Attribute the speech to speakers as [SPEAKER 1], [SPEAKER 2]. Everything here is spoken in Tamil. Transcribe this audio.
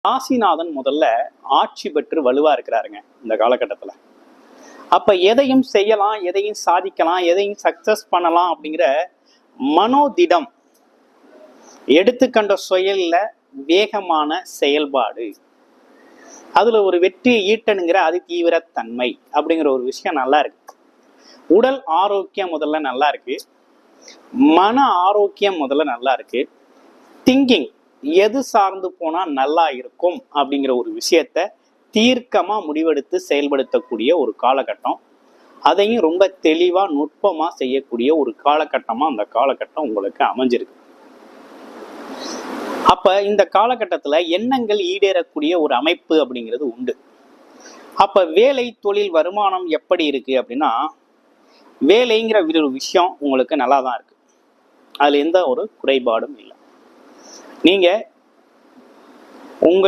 [SPEAKER 1] ராசிநாதன் முதல்ல ஆட்சி பெற்று வலுவா இருக்கிறாருங்க இந்த காலகட்டத்துல. அப்ப எதையும் செய்யலாம், எதையும் சாதிக்கலாம், எதையும் சக்சஸ் பண்ணலாம் அப்படிங்கிற மனோதிடம், எடுத்துக்கண்ட செயல்ல வேகமான செயல்பாடு, அதுல ஒரு வெற்றியை ஈட்டணுங்கிற அதி தீவிரத்தன்மை அப்படிங்கிற ஒரு விஷயம் நல்லா இருக்கு. உடல் ஆரோக்கியம் முதல்ல நல்லா இருக்கு, மன ஆரோக்கியம் முதல்ல நல்லா இருக்கு. திங்கிங், எது சார்ந்து போனா நல்லா இருக்கும் அப்படிங்கிற ஒரு விஷயத்த தீர்க்கமா முடிவெடுத்து செயல்படுத்தக்கூடிய ஒரு காலகட்டம். அதையும் ரொம்ப தெளிவா நுட்பமா செய்யக்கூடிய ஒரு காலகட்டமா அந்த காலகட்டம் உங்களுக்கு அமைஞ்சிருக்கு. அப்ப இந்த காலகட்டத்துல எண்ணங்கள் ஈடேறக்கூடிய ஒரு அமைப்பு அப்படிங்கிறது உண்டு. அப்ப வேலை, தொழில், வருமானம் எப்படி இருக்கு அப்படின்னா, வேலைங்கிற ஒரு விஷயம் உங்களுக்கு நல்லா தான் இருக்கு. அதுல எந்த ஒரு குறைபாடும் இல்லை. நீங்க உங்களுக்கு